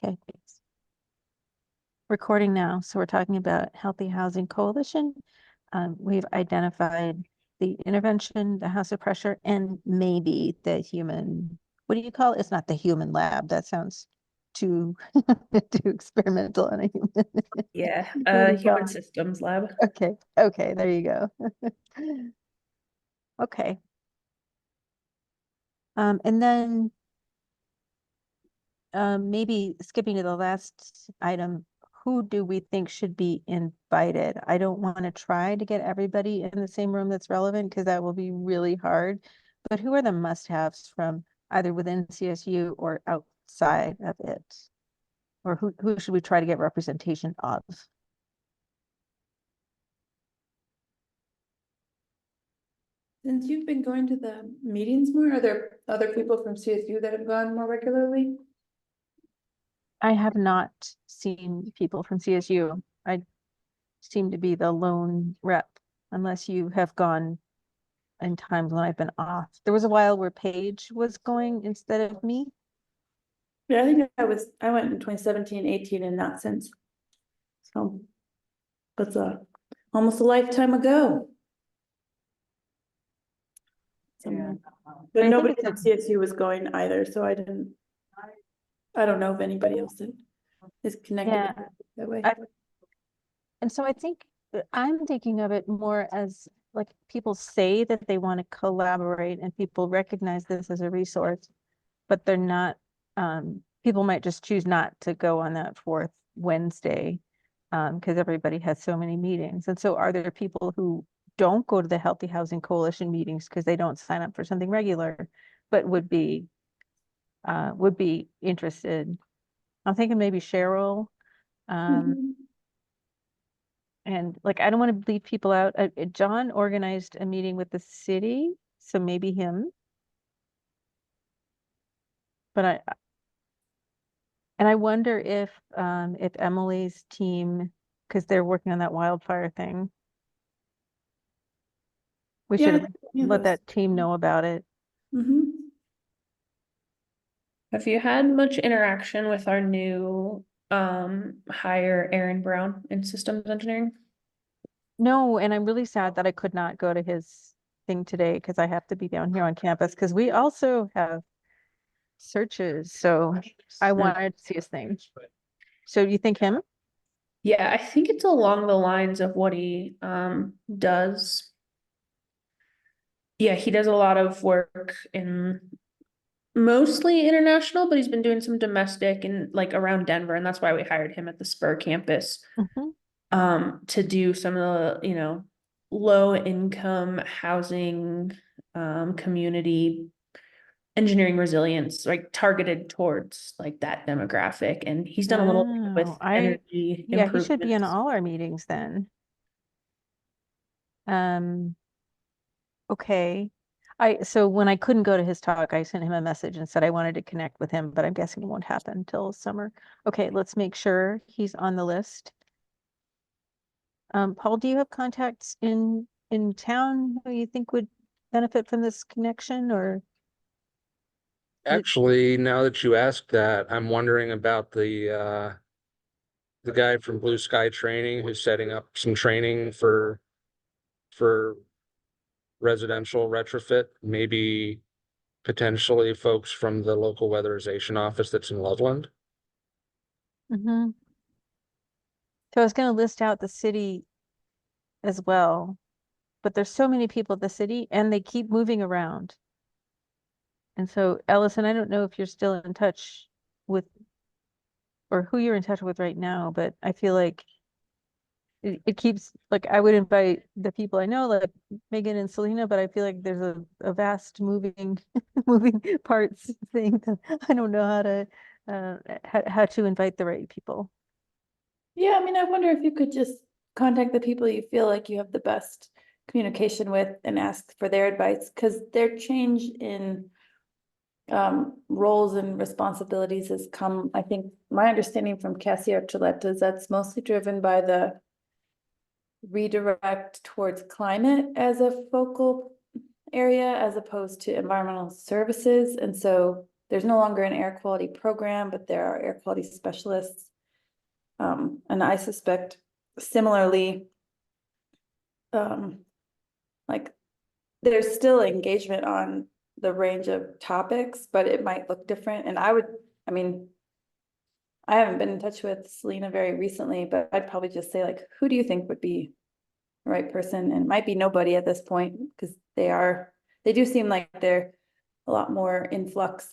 Okay. Recording now. So we're talking about Healthy Housing Coalition. We've identified the intervention, the house of pressure, and maybe the human, what do you call it? It's not the human lab. That sounds too, too experimental on a human. Yeah, What do you call human it? systems lab. Okay, okay, there you go. Okay. And then maybe skipping to the last item, who do we think should be invited? I don't want to try to get everybody in the same room that's relevant because that will be really hard. But who are the must-haves from either within CSU or outside of it? Or who should we try to get representation of? Since you've been going to the meetings more, are there other people from CSU that have gone more regularly? I have not seen people from CSU. I seem to be the lone rep, unless you have gone in times when I've been off. There was a while where Paige was going instead of me. Yeah, I think I went in 2017, 18 and not since. So that's almost a lifetime ago. Yeah. But I think nobody it's from CSU was going either, so I don't know if anybody else is connected Yeah. that way. And so I think I'm thinking of it more as like people say that they want to collaborate and people recognize this as a resource, but they're not, people might just choose not to go on that fourth Wednesday because everybody has so many meetings. And so are there people who don't go to the Healthy Housing Coalition meetings because they don't sign up for something regular, but would be interested? I'm thinking maybe Cheryl. Mhm. And like, I don't want to leave people out. John organized a meeting with the city, so maybe him. But I wonder if Emily's team, because they're working on that wildfire thing, we Yeah, should yeah, let that team know about it. Have you had much interaction with our new hire, Aaron Brown, in systems engineering? No, and I'm really sad that I could not go to his thing today because I have to be down here on campus because we also have searches. So I wanted to see his thing. So you think him? Yeah, I think it's along the lines of what he does. Yeah, he does a lot of work in mostly international, but he's been doing some domestic and like around Denver, and that's why we hired him at the Spur campus. Mhm. To do some of the, low income housing, community engineering resilience, like targeted towards like that demographic. And he's done a little bit with Oh, energy yeah, he should be in improvements. all our meetings then. Um, okay. So when I couldn't go to his talk, I sent him a message and said I wanted to connect with him, but I'm guessing it won't happen until summer. Okay, let's make sure he's on the list. Paul, do you have contacts in town who you think would benefit from this connection or? Actually, now that you ask that, I'm wondering about the guy from Blue Sky Training who's setting up some training for residential retrofit, maybe potentially folks from the local weatherization office that's in Loveland. Mm-hmm. So I was going to list out the city as well, but there's so many people at the city and they keep moving around. And so, Ellison, I don't know if you're still in touch with or who you're in touch with right now, but I feel like it keeps like I would invite the people I know, like Megan and Selena, but I feel like there's a vast moving moving parts thing that I don't know how to how to invite the right people. Yeah, I mean, I wonder if you could just contact the people you feel like you have the best communication with and ask for their advice, because their change in roles and responsibilities has come, I think, my understanding from Cassie Archuleta is that's mostly driven by the redirect towards climate as a focal area as opposed to environmental services. And so there's no longer an air quality program, but there are air quality specialists. And I suspect similarly, like there's still engagement on the range of topics, but it might look different. And I mean, I haven't been in touch with Selena very recently, but I'd probably just say like, who do you think would be the right person? And it might be nobody at this point, because they do seem like they're a lot more in flux.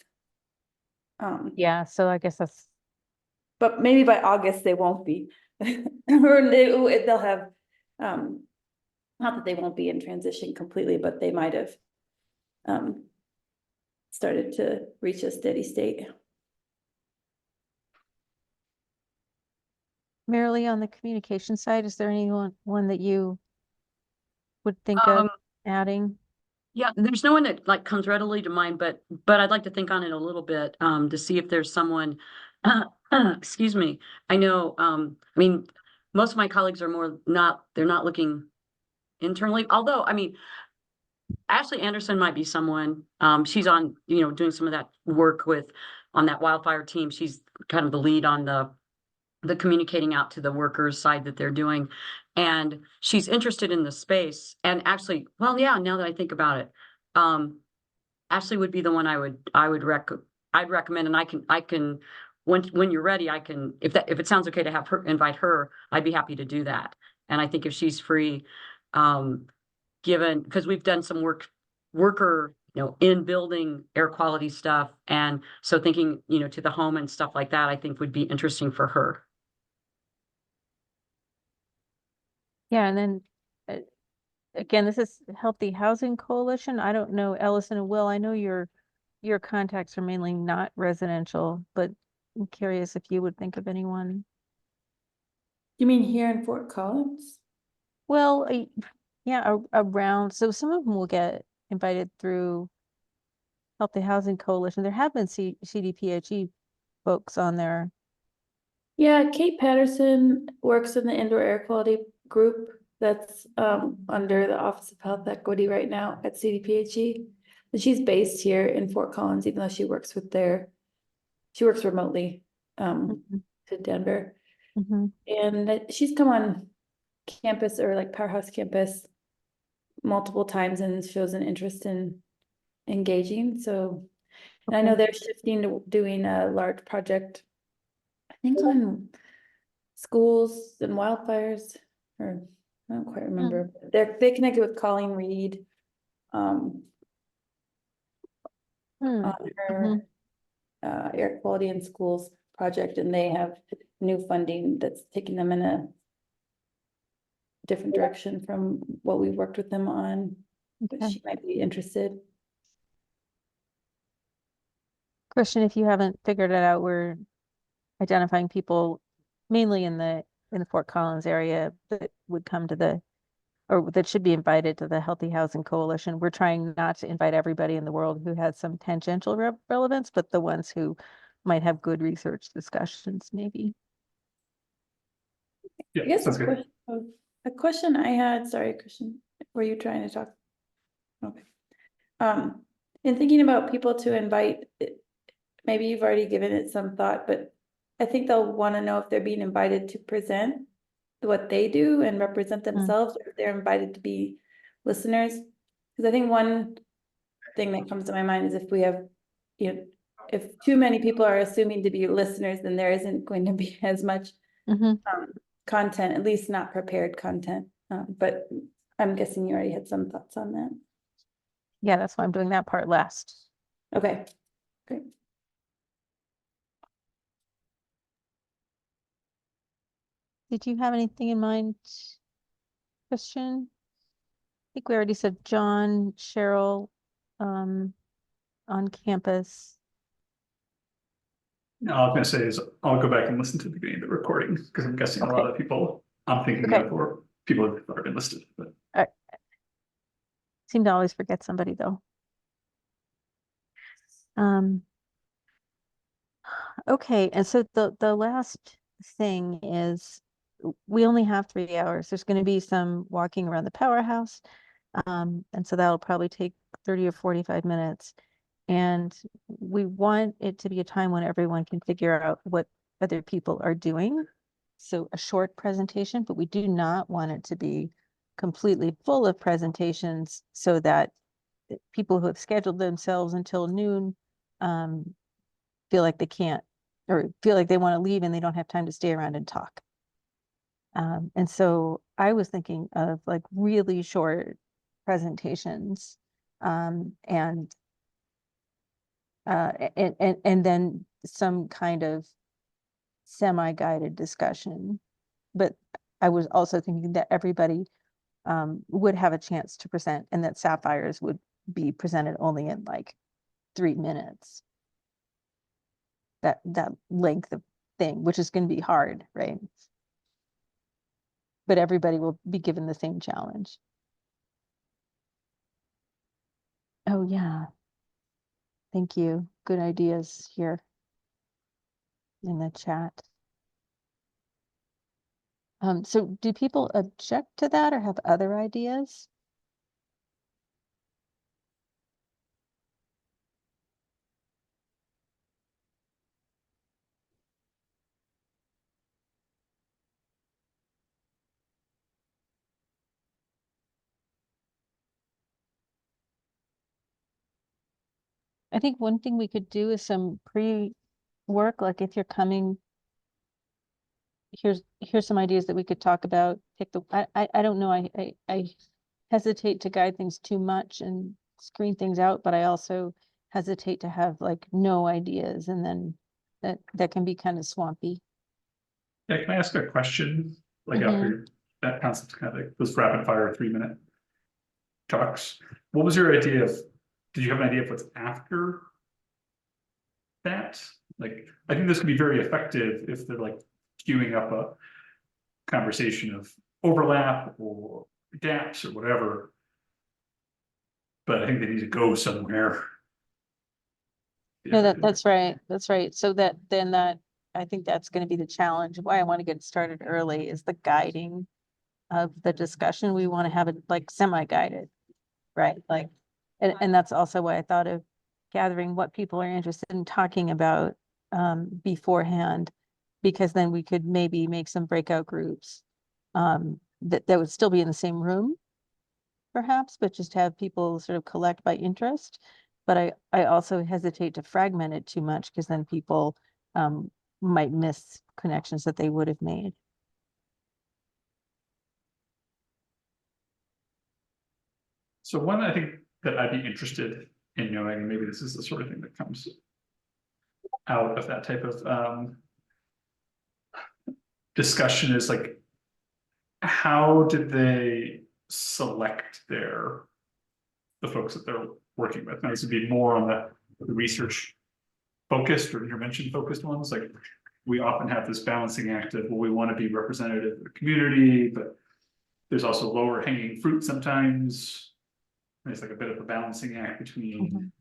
Yeah, so I guess that's, But maybe by August they won't be. Or they'll have, not that they won't be in transition completely, but they might have started to reach a steady state. Marilee, on the communication side, is there one that you would think of adding? Yeah, there's no one that like comes readily to mind, but I'd like to think on it a little bit, to see if there's someone, excuse me. I know, I mean, most of my colleagues are they're not looking internally, although, I mean, Ashley Anderson might be someone, she's on, doing some of that work on that wildfire team. She's kind of the lead on the communicating out to the workers side that they're doing. And she's interested in the space. And actually, well, yeah, now that I think about it, Ashley would be the one I'd recommend. And I can, when you're ready, if it sounds okay to have her, invite her, I'd be happy to do that. And I think if she's free, because we've done some worker, in building air quality stuff. And so thinking, to the home and stuff like that, I think would be interesting for her. Yeah, and then again, this is Healthy Housing Coalition. I don't know, Ellison and Will, I know your contacts are mainly not residential, but I'm curious if you would think of anyone. You mean here in Fort Collins? Well, yeah, around, so some of them will get invited through Healthy Housing Coalition. There have been CDPHE folks on there. Yeah, Kate Patterson works in the indoor air quality group that's under the Office of Health Equity right now at CDPHE. And she's based here in Fort Collins, even though she works remotely to Denver. And she's come on campus or like Powerhouse campus multiple times and shows an interest in engaging. So, and I know they're shifting to doing a large project, I think on schools and wildfires, or I don't quite remember. They connected with Colleen Reed on her air quality in schools project, and they have new funding that's taking them in a different direction from what we've worked with them on. But she might be interested. Christian, if you haven't figured it out, we're identifying people mainly in the Fort Collins area that would come to or that should be invited to the Healthy Housing Coalition. We're trying not to invite everybody in the world who has some tangential relevance, but the ones who might have good research discussions, maybe. I guess a question I had, sorry, Christian, were you trying to talk? Okay. In thinking about people to invite, maybe you've already given it some thought, but I think they'll want to know if they're being invited to present what they do and represent themselves, or if they're invited to be listeners. Because I think one thing that comes to my mind is if we have, if too many people are assuming to be listeners, then there isn't going to be as much content, at least not prepared content. But I'm guessing you already had some thoughts on that. Yeah, that's why I'm doing that part last. Okay, great. Did you have anything in mind, Christian? I think we already said John, Cheryl, on campus. No, all I was gonna say is I'll go back and listen to the beginning of the recording, because I'm guessing a lot of people I'm thinking of or people have already listed, but. Seem to always forget somebody though. Okay, and so the last thing is we only have 3 hours. There's going to be some walking around the powerhouse. And so that'll probably take 30 or 45 minutes. And we want it to be a time when everyone can figure out what other people are doing. So a short presentation, but we do not want it to be completely full of presentations so that people who have scheduled themselves until noon feel like they can't, or feel like they want to leave and they don't have time to stay around and talk. And so I was thinking of like really short presentations, and then some kind of semi-guided discussion. But I was also thinking that everybody would have a chance to present, and that sapphires would be presented only in like 3 minutes. That length of thing, which is going to be hard, right? But everybody will be given the same challenge. Oh yeah. Thank you. Good ideas here in the chat. So do people object to that or have other ideas? I think one thing we could do is some pre-work, like if you're coming, here's some ideas that we could talk about. Pick the, I don't know, I hesitate to guide things too much and screen things out, but I also hesitate to have like no ideas, and then that can be kind of swampy. Yeah, can I ask a question? Like after that concept, kind of like those rapid fire 3-minute talks. What was your idea of, did you have an idea of what's after that? Like, I think this could be very effective if they're like queuing up a conversation of overlap or gaps or whatever. But I think they need to go somewhere. No, that's right. That's right. So that I think that's going to be the challenge. Why I want to get started early is the guiding of the discussion. We want to have it like semi-guided, right? Like, and that's also why I thought of gathering what people are interested in talking about beforehand, because then we could maybe make some breakout groups that would still be in the same room, perhaps, but just have people sort of collect by interest. But I also hesitate to fragment it too much, because then people might miss connections that they would have made. So one, I think that I'd be interested in knowing, maybe this is the sort of thing that comes out of that type of discussion, is like, how did they select the folks that they're working with? Now, this would be more on the research focused or intervention focused ones. Like, we often have this balancing act of, well, we want to be representative of the community, but there's also lower hanging fruit sometimes. It's like a bit of a balancing act between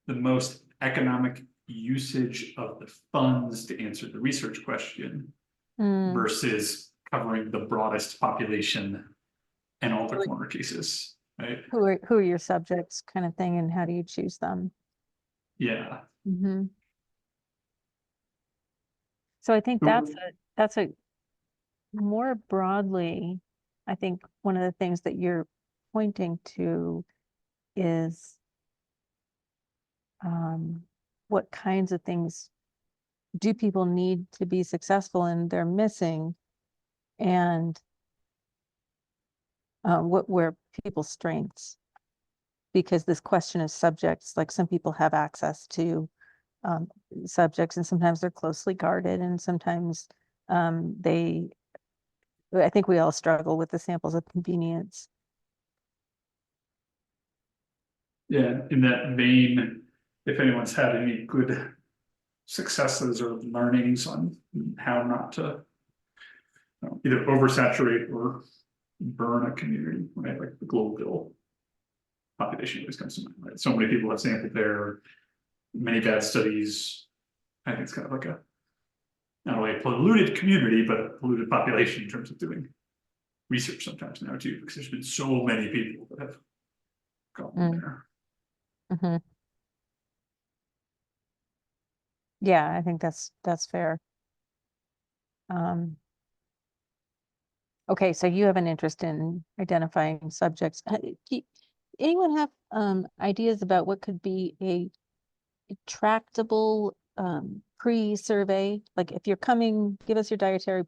the most economic usage of the funds to answer the research question versus covering the broadest population and all the corner cases, right? Who are your subjects, kind of thing, and how do you choose them? Yeah. So I think that's a more broadly, I think one of the things that you're pointing to is what kinds of things do people need to be successful and they're missing, and what were people's strengths? Because this question of subjects, like some people have access to subjects, and sometimes they're closely guarded, and sometimes I think we all struggle with the samples of convenience. Yeah, in that vein, if anyone's had any good successes or learnings on how not to either oversaturate or burn a community, right? Like the Globeville population always comes to mind, right? So many people have sampled there, many bad studies. I think it's kind of like a, not only a polluted community, but a polluted population in terms of doing research sometimes now too, because there's been so many people that have going there. Mhm. Yeah, I think that's fair. Okay, so you have an interest in identifying subjects. Anyone have ideas about what could be a tractable pre-survey? Like if you're coming, give us your dietary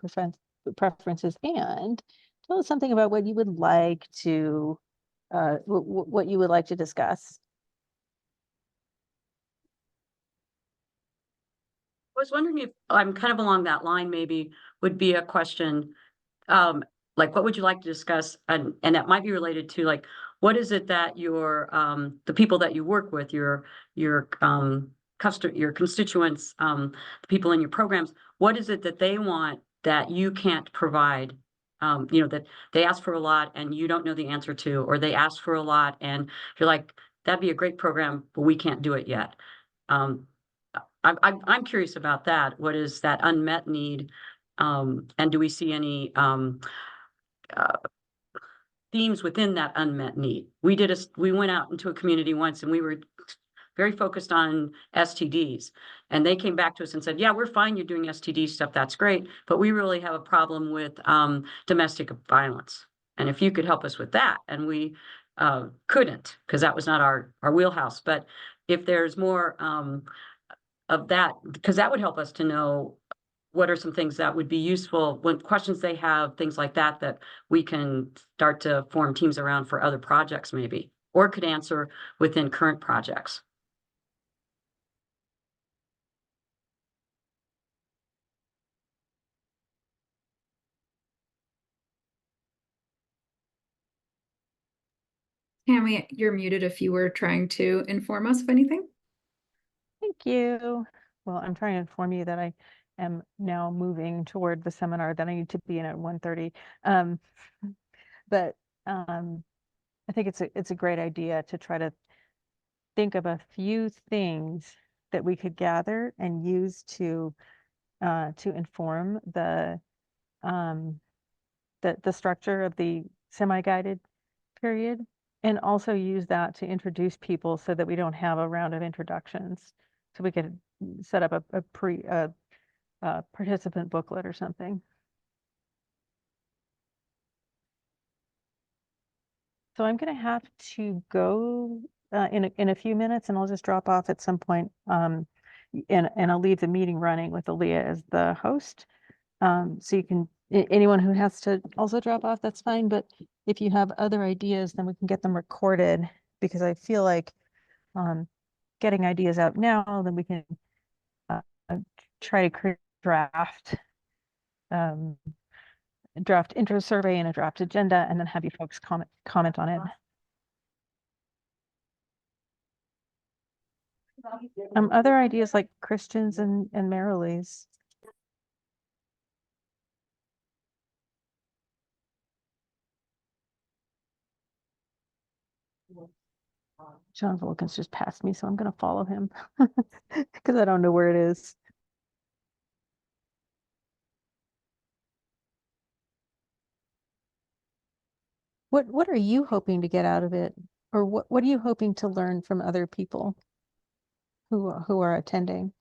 preferences and tell us something about what you would like to what you would like to discuss. I was wondering if, I'm kind of along that line, maybe would be a question, like, what would you like to discuss? And that might be related to like, what is it that your, the people that you work with, your, your constituents, the people in your programs, what is it that they want that you can't provide? You know, that they ask for a lot and you don't know the answer to, or they ask for a lot and you're like, that'd be a great program, but we can't do it yet. I'm curious about that. What is that unmet need? And do we see any uh, themes within that unmet need? We went out into a community once and we were very focused on STDs. And they came back to us and said, yeah, we're fine. You're doing STD stuff. That's great. But we really have a problem with domestic violence. And if you could help us with that, and we couldn't, because that was not our wheelhouse. But if there's more of that, because that would help us to know what are some things that would be useful when questions they have, things like that, that we can start to form teams around for other projects maybe, or could answer within current projects. Tammy, you're muted if you were trying to inform us of anything. Thank you. Well, I'm trying to inform you that I am now moving toward the seminar that I need to be in at 1:30. But I think it's a great idea to try to think of a few things that we could gather and use to inform the structure of the semi-guided period, and also use that to introduce people so that we don't have a round of introductions. So we could set up a participant booklet or something. So I'm going to have to go in a few minutes, and I'll just drop off at some point. And I'll leave the meeting running with Aaliyah as the host. So you can, anyone who has to also drop off, that's fine. But if you have other ideas, then we can get them recorded, because I feel like getting ideas out now, then we can try to create draft intro survey and a draft agenda, and then have you folks comment on it. Other ideas like Christians and Marilee's. John Vulcan's just passed me, so I'm going to follow him because I don't know where it is. What are you hoping to get out of it? Or what are you hoping to learn from other people who are attending?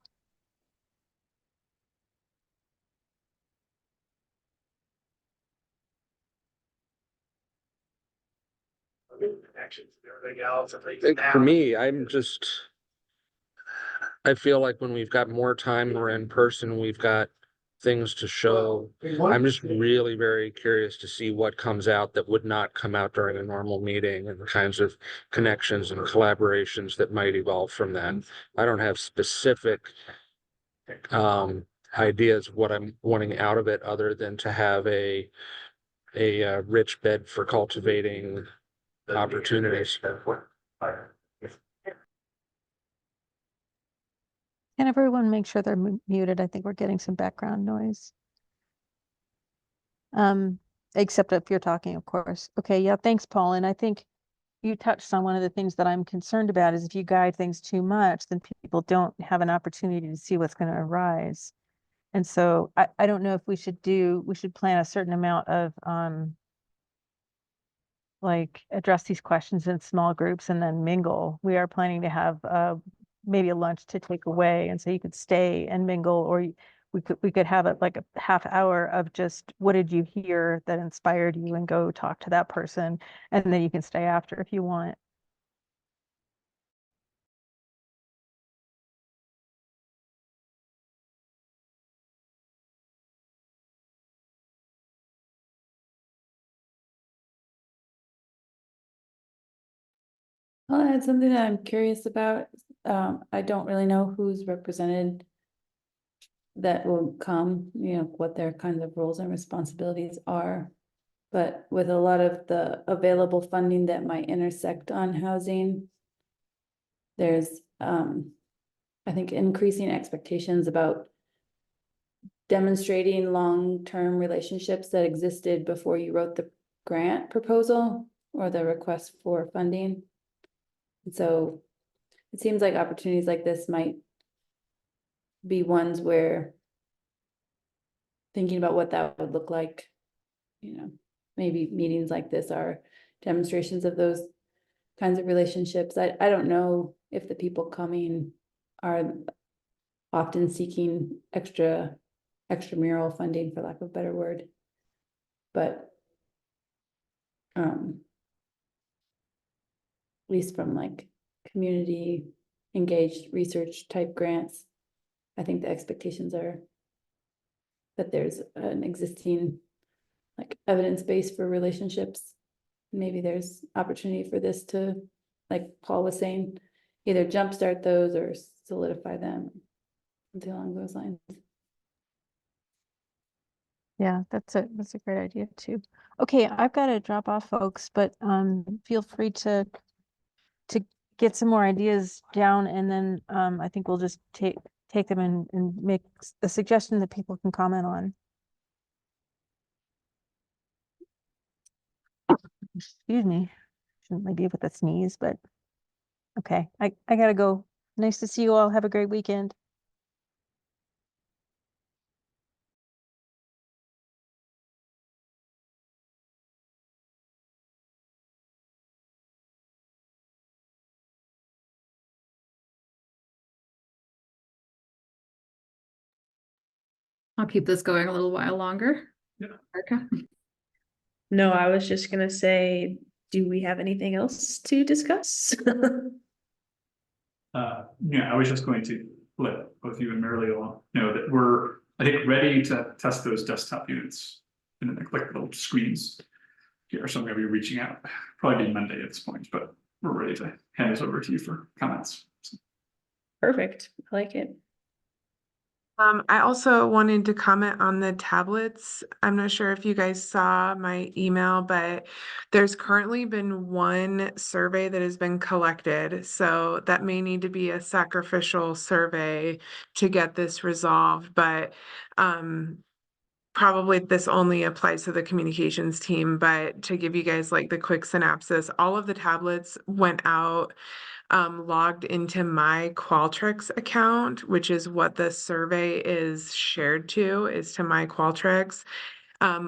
For me, I feel like when we've got more time, we're in person, we've got things to show. I'm just really very curious to see what comes out that would not come out during a normal meeting, and the kinds of connections and collaborations that might evolve from that. I don't have specific ideas of what I'm wanting out of it, other than to have a rich bed for cultivating opportunities. Can everyone make sure they're muted? I think we're getting some background noise. Except if you're talking, of course. Okay, yeah, thanks, Paul. And I think you touched on one of the things that I'm concerned about is if you guide things too much, then people don't have an opportunity to see what's going to arise. And so I don't know if we should plan a certain amount of like address these questions in small groups and then mingle. We are planning to have maybe a lunch to take away, and so you could stay and mingle, or we could have it like a half hour of just what did you hear that inspired you, and go talk to that person, and then you can stay after if you want. I'll add something that I'm curious about. I don't really know who's represented that will come, you know, what their kinds of roles and responsibilities are. But with a lot of the available funding that might intersect on housing, there's, I think, increasing expectations about demonstrating long-term relationships that existed before you wrote the grant proposal or the request for funding. And so it seems like opportunities like this might be ones where thinking about what that would look like, you know, maybe meetings like this are demonstrations of those kinds of relationships. I don't know if the people coming are often seeking extramural funding, for lack of a better word. But at least from like community engaged research type grants, I think the expectations are that there's an existing like evidence base for relationships. Maybe there's opportunity for this to, like Paul was saying, either jumpstart those or solidify them, something along those lines. Yeah, that's a great idea too. Okay, I've got to drop off, folks, but feel free to get some more ideas down, and then I think we'll just take them and make a suggestion that people can comment on. Excuse me. Shouldn't be with a sneeze, but okay. I gotta go. Nice to see you all. Have a great weekend. I'll keep this going a little while longer. Yeah. Erica? No, I was just gonna say, do we have anything else to discuss? Yeah, I was just going to let both you and Mary know that we're, I think, ready to test those desktop units. And then like little screens here, so I'm gonna be reaching out, probably be Monday at this point, but we're ready to hand this over to you for comments. So, Perfect, I like it. I also wanted to comment on the tablets. I'm not sure if you guys saw my email, but there's currently been one survey that has been collected. So that may need to be a sacrificial survey to get this resolved, but probably this only applies to the communications team. But to give you guys like the quick synopsis, all of the tablets went out logged into my Qualtrics account, which is what the survey is shared to, is to my Qualtrics.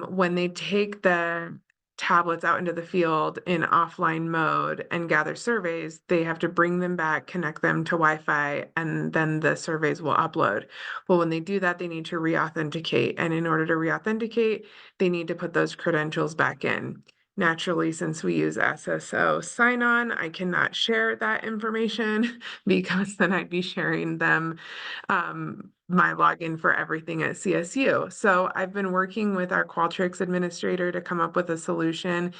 When they take the tablets out into the field in offline mode and gather surveys, they have to bring them back, connect them to Wi-Fi, and then the surveys will upload. Well, when they do that, they need to re-authenticate. And in order to re-authenticate, they need to put those credentials back in. Naturally, since we use SSO sign-on, I cannot share that information because then I'd be sharing them my login for everything at CSU. So I've been working with our Qualtrics administrator to come up with a solution.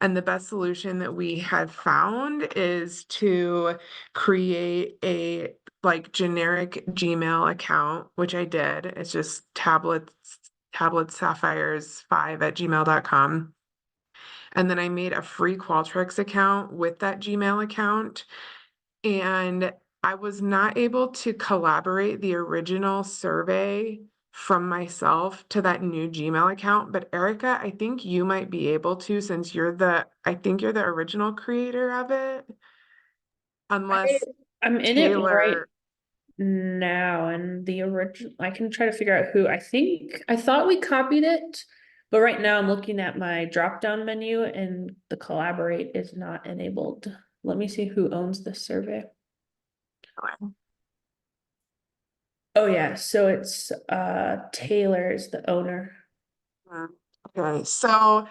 And the best solution that we have found is to create a like generic Gmail account, which I did. It's just tabletsapphires5@gmail.com. And then I made a free Qualtrics account with that Gmail account. And I was not able to collaborate the original survey from myself to that new Gmail account. But Erica, I think you might be able to, since I think you're the original creator of it. Unless I'm in it right Taylor, now, and the original, I can try to figure out who. I thought we copied it But right now I'm looking at my drop-down menu and the collaborate is not enabled. Let me see who owns this survey. Oh yeah, so it's Taylor is the owner. Okay, so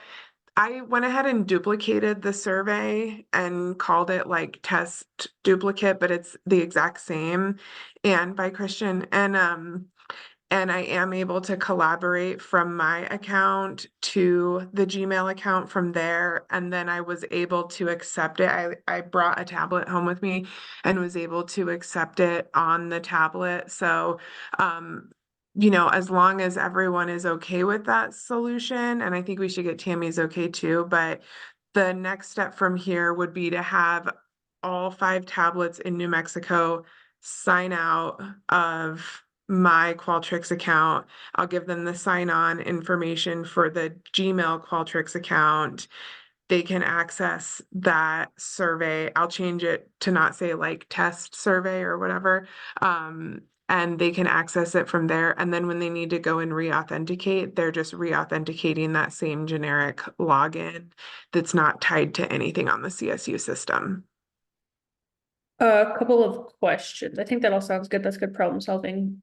I went ahead and duplicated the survey and called it like test duplicate, but it's the exact same and by Christian and I am able to collaborate from my account to the Gmail account from there. And then I was able to accept it. I brought a tablet home with me and was able to accept it on the tablet. So, you know, as long as everyone is okay with that solution, and I think we should get Tammy's okay too, but the next step from here would be to have all 5 tablets in New Mexico sign out of my Qualtrics account. I'll give them the sign-on information for the Gmail Qualtrics account. They can access that survey. I'll change it to not say like test survey or whatever. And they can access it from there. And then when they need to go and re-authenticate, they're just re-authenticating that same generic login that's not tied to anything on the CSU system. A couple of questions. I think that all sounds good. That's good problem solving.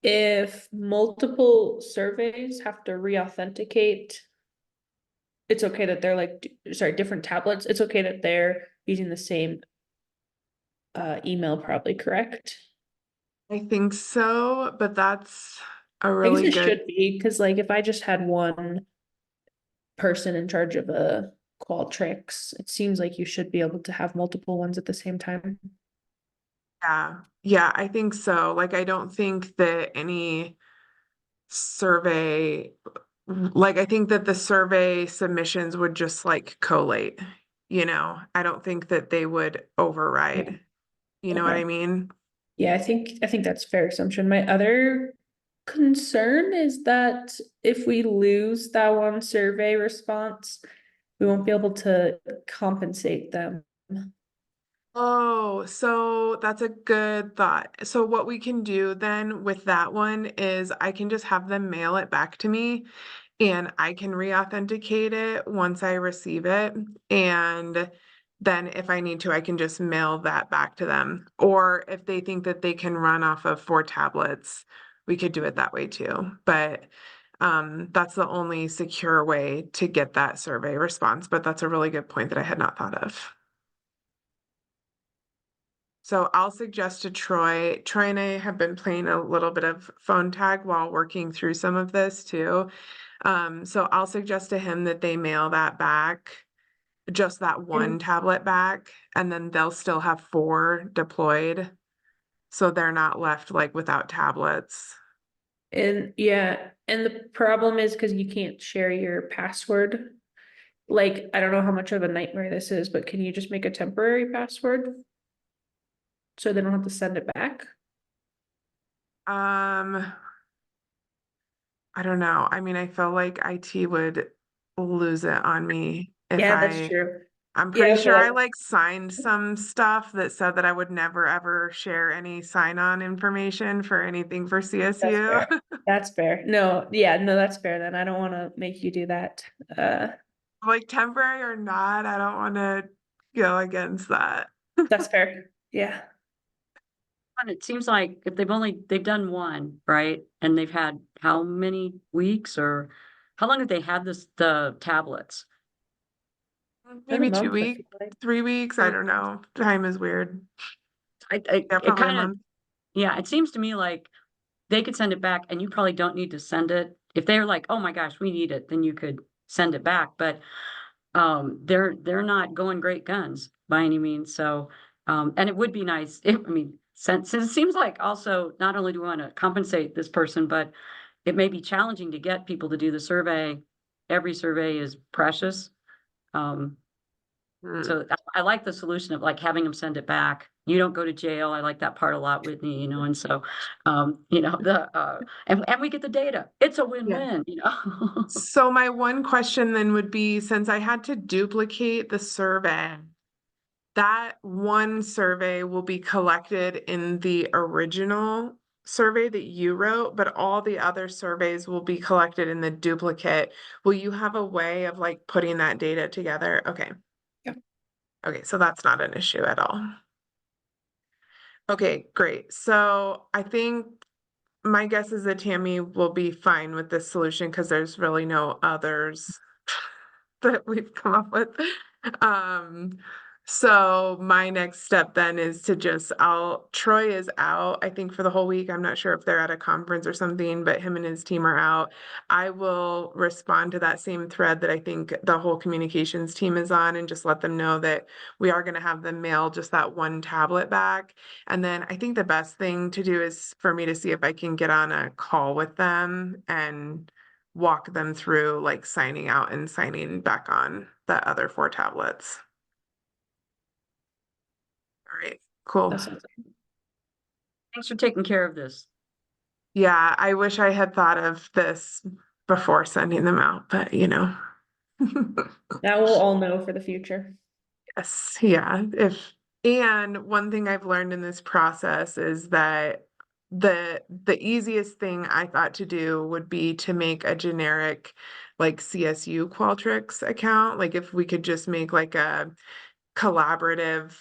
If multiple surveys have to re-authenticate, it's okay that they're like, sorry, different tablets. It's okay that they're using the same email, probably, correct? I think so, but that's a I guess really it good. should be, because like if I just had one person in charge of a Qualtrics, it seems like you should be able to have multiple ones at the same time. Yeah, I think so. Like, I don't think that any survey, like, I think that the survey submissions would just like collate, you know? I don't think that they would override. You know what Okay. I mean? Yeah, I think that's a fair assumption. My other concern is that if we lose that one survey response, we won't be able to compensate them. Oh, so that's a good thought. So what we can do then with that one is I can just have them mail it back to me and I can re-authenticate it once I receive it. And then if I need to, I can just mail that back to them. Or if they think that they can run off of 4 tablets, we could do it that way too. But that's the only secure way to get that survey response. But that's a really good point that I had not thought of. So I'll suggest to Troy. Troy and I have been playing a little bit of phone tag while working through some of this too. So I'll suggest to him that they mail that back, just that one tablet back, and then they'll still have 4 deployed. So they're not left like without tablets. And yeah, and the problem is because you can't share your password. Like, I don't know how much of a nightmare this is, but can you just make a temporary password? So they don't have to send it back? I don't know. I mean, I feel like IT would lose it on me if Yeah, that's true. I'm Yeah, pretty sure I okay. like signed some stuff that said that I would never ever share any sign-on information for anything for That's CSU. fair. That's fair. No, yeah, no, that's fair then. I don't want to make you do that. Like temporary or not, I don't want to go against that. That's fair. Yeah. And it seems like if they've done one, right? And they've had how many weeks or how long have they had the tablets? Been a Maybe 2 month, I weeks, feel like. 3 weeks, I don't know. Time is weird. I Yeah, it probably a kind of, month. yeah, it seems to me like they could send it back and you probably don't need to send it. If they're like, oh my gosh, we need it, then you could send it back. But they're not going great guns by any means. So and it would be nice if, I mean, since it seems like also not only do we want to compensate this person, but it may be challenging to get people to do the survey. Every survey is precious. Um, Mm. so I like the solution of like having them send it back. You don't go to jail. I like that part a lot, Whitney, and so, and we get the data. It's a win-win, So my one question then would be, since I had to duplicate the survey, that one survey will be collected in the original survey that you wrote, but all the other surveys will be collected in the duplicate. Will you have a way of like putting that data together? Okay. Yeah. Okay, so that's not an issue at all. Okay, great. So I think my guess is that Tammy will be fine with this solution because there's really no others that we've come up with. So my next step then is to Troy is out, I think, for the whole week. I'm not sure if they're at a conference or something, but him and his team are out. I will respond to that same thread that I think the whole communications team is on and just let them know that we are gonna have them mail just that one tablet back. And then I think the best thing to do is for me to see if I can get on a call with them and walk them through like signing out and signing back on the other 4 tablets. All right, cool. That sounds Thanks for taking care of this. Yeah, I wish I had thought of this before sending them out, but you know. Now we'll all know for the future. Yes, yeah. And one thing I've learned in this process is that the easiest thing I thought to do would be to make a generic like CSU Qualtrics account. Like if we could just make like a collaborative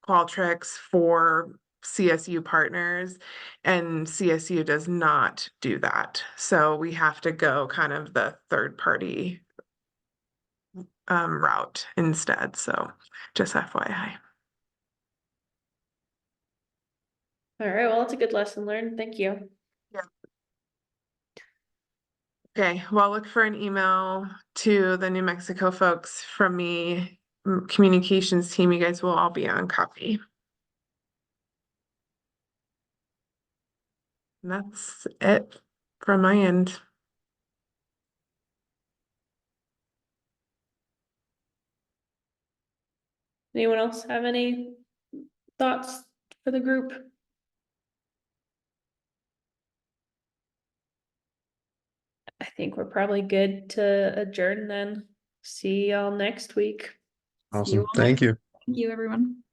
Qualtrics for CSU partners, and CSU does not do that. So we have to go kind of the third party route instead. So just FYI. All right, well, that's a good lesson learned. Thank you. Okay, well, look for an email to the New Mexico folks from me, communications team. You guys will all be on copy. And that's it from my end. Anyone else have any thoughts for the group? I think we're probably good to adjourn then. See y'all next week. See you Awesome. all Thank next- you. Thank you, everyone.